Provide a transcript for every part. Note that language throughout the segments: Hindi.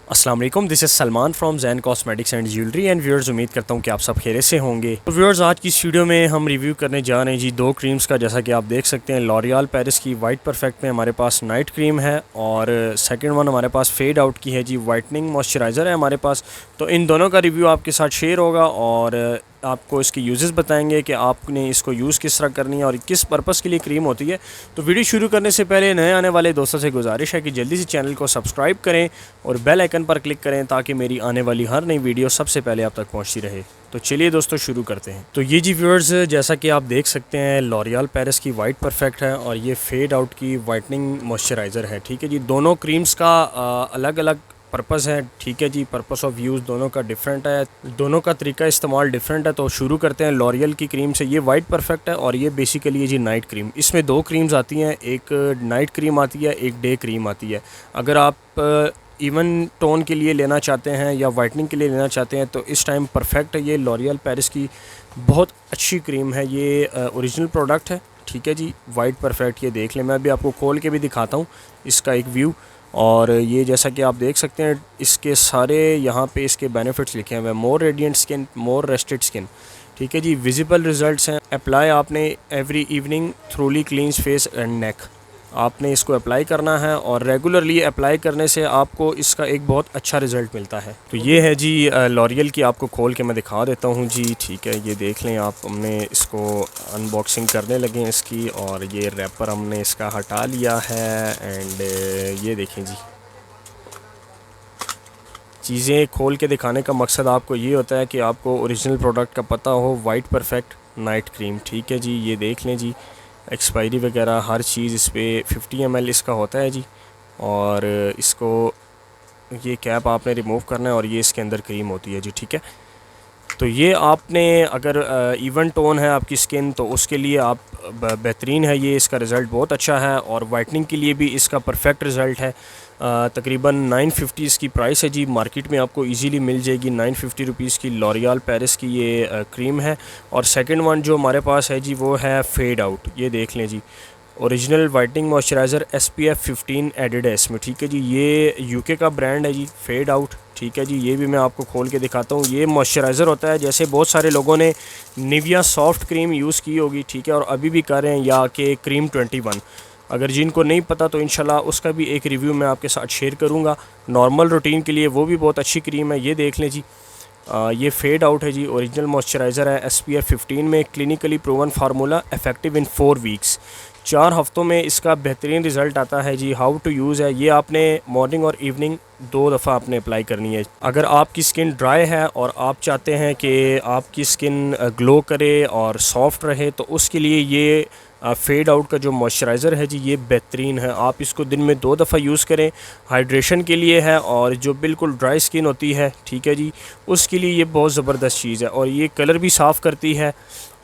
अस्सलाम वालेकुम, this is Salman from Jain cosmetics and jewellery and viewers. उम्मीद करता हूँ कि आप सब खैरियत से होंगे। तो व्यूअर्स, आज की इस वीडियो में हम रिव्यू करने जा रहे हैं जी दो क्रीम्स का। जैसा कि आप देख सकते हैं, लॉरियल पेरिस की वाइट परफेक्ट में हमारे पास नाइट क्रीम है और सेकंड वन हमारे पास फेड आउट की है जी वाइटनिंग मॉइस्चराइज़र है हमारे पास। तो इन दोनों का रिव्यू आपके साथ शेयर होगा और आपको इसके यूजेस बताएंगे कि आपने इसको यूज़ किस तरह करनी है और किस पर्पस के लिए क्रीम होती है। तो वीडियो शुरू करने से पहले नए आने वाले दोस्तों से गुजारिश है कि जल्दी से चैनल को सब्सक्राइब करें और बेल आइकन पर क्लिक करें ताकि मेरी आने वाली हर नई वीडियो सबसे पहले आप तक पहुंचती रहे। तो चलिए दोस्तों शुरू करते हैं। तो ये जी व्यूअर्स, जैसा कि आप देख सकते हैं, लॉरियल पेरिस की वाइट परफेक्ट है और ये फेड आउट की वाइटनिंग मॉइस्चराइज़र है। ठीक है जी, दोनों क्रीम्स का अलग अलग पर्पज़ है। ठीक है जी, पर्पस ऑफ यूज़ दोनों का डिफरेंट है, दोनों का तरीका इस्तेमाल डिफरेंट है। तो शुरू करते हैं लॉरियल की क्रीम से। ये वाइट परफेक्ट है और ये बेसिकली ये जी नाइट क्रीम। इसमें दो क्रीम्स आती हैं, एक नाइट क्रीम आती है, एक डे क्रीम आती है। अगर आप इवन टोन के लिए लेना चाहते हैं या वाइटनिंग के लिए लेना चाहते हैं तो इस टाइम परफेक्ट है। ये लॉरियल पेरिस की बहुत अच्छी क्रीम है, ये ओरिजिनल प्रोडक्ट है। ठीक है जी, वाइट परफेक्ट, ये देख लें। मैं अभी आपको खोल के भी दिखाता हूँ इसका एक व्यू। और ये जैसा कि आप देख सकते हैं, इसके सारे यहाँ पे इसके बेनिफिट्स लिखे हुए हैं। मोर रेडिएंट स्किन, मोर रेस्टेड स्किन। ठीक है जी, विजिबल रिजल्ट्स हैं। अप्लाई आपने every evening, थ्रूली क्लींस face and neck. आपने इसको अप्लाई करना है और रेगुलरली अप्लाई करने से आपको इसका एक बहुत अच्छा रिज़ल्ट मिलता है। तो ये है जी लॉरियल की, आपको खोल के मैं दिखा देता हूँ जी। ठीक है, ये देख लें आप। हमने इसको अनबॉक्सिंग करने लगे हैं इसकी और ये रैपर हमने इसका हटा लिया है। एंड ये देखें जी, चीज़ें खोल के दिखाने का मकसद आपको ये होता है कि आपको ओरिजिनल प्रोडक्ट का पता हो। White perfect night cream. ठीक है जी, ये देख लें जी, एक्सपायरी वगैरह हर चीज़ इस पर 50 ml इसका होता है जी। और इसको ये कैप आपने रिमूव करना है और ये इसके अंदर क्रीम होती है जी। ठीक है, तो ये आपने अगर इवन टोन है आपकी स्किन तो उसके लिए आप बेहतरीन है, ये इसका रिज़ल्ट बहुत अच्छा है। और वाइटनिंग के लिए भी इसका परफेक्ट रिज़ल्ट है। तकरीबन 950 इसकी प्राइस है जी। मार्केट में आपको इजीली मिल जाएगी 950 रुपीज़ की लॉरियल पेरिस की ये क्रीम है। और सेकंड वन जो हमारे पास है जी वो है फेड आउट। ये देख लें जी, original whitening moisturiser SPF 15 added है इसमें। ठीक है जी, ये यूके का ब्रांड है जी, फेड आउट। ठीक है जी, ये भी मैं आपको खोल के दिखाता हूँ। ये मॉइस्चराइज़र होता है, जैसे बहुत सारे लोगों ने निविया सॉफ्ट क्रीम यूज़ की होगी, ठीक है, और अभी भी कर रहे हैं, या कि क्रीम 21। अगर जिनको नहीं पता तो इंशाल्लाह उसका भी एक रिव्यू मैं आपके साथ शेयर करूँगा। नॉर्मल रूटीन के लिए वो भी बहुत अच्छी क्रीम है। ये देख लें जी, ये फेड आउट है जी, ओरिजिनल मॉइस्चराइज़र है SPF 15 में, clinically proven formula, effective in 4 weeks. 4 हफ्तों में इसका बेहतरीन रिज़ल्ट आता है जी। हाउ टू यूज़ है, ये आपने मॉर्निंग और इवनिंग 2 दफ़ा आपने अप्लाई करनी है। अगर आपकी स्किन ड्राई है और आप चाहते हैं कि आपकी स्किन ग्लो करे और सॉफ्ट रहे तो उसके लिए ये फेड आउट का जो मॉइस्चराइज़र है जी ये बेहतरीन है। आप इसको दिन में 2 दफ़ा यूज़ करें, हाइड्रेशन के लिए है। और जो बिल्कुल ड्राई स्किन होती है, ठीक है जी, उसके लिए ये बहुत ज़बरदस्त चीज़ है। और ये कलर भी साफ़ करती है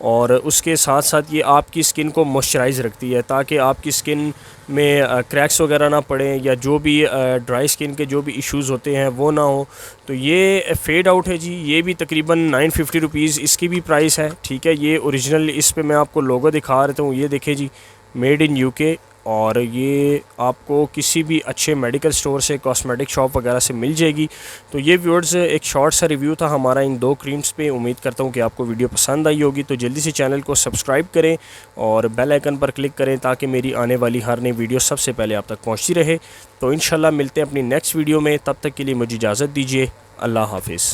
और उसके साथ साथ ये आपकी स्किन को मॉइस्चराइज़ रखती है ताकि आपकी स्किन में क्रैक्स वगैरह ना पड़े या जो भी ड्राई स्किन के जो भी इश्यूज़ होते हैं वो ना हो। तो ये फेड आउट है जी, ये भी तकरीबन 950 रुपीज़ इसकी भी प्राइस है। ठीक है, ये ओरिजिनल, इस पे मैं आपको लोगो दिखा रहा हूँ। ये देखें जी, मेड इन यूके। और ये आपको किसी भी अच्छे मेडिकल स्टोर से, कॉस्मेटिक शॉप वगैरह से मिल जाएगी। तो ये व्यूअर्स एक शॉर्ट सा रिव्यू था हमारा इन दो क्रीम्स पे। उम्मीद करता हूँ कि आपको वीडियो पसंद आई होगी। तो जल्दी से चैनल को सब्सक्राइब करें और बेल आइकन पर क्लिक करें ताकि मेरी आने वाली हर नई वीडियो सबसे पहले आप तक पहुँचती रहे। तो इंशाल्लाह मिलते हैं अपनी नेक्स्ट वीडियो में, तब तक के लिए मुझे इजाज़त दीजिए। अल्लाह हाफिज़।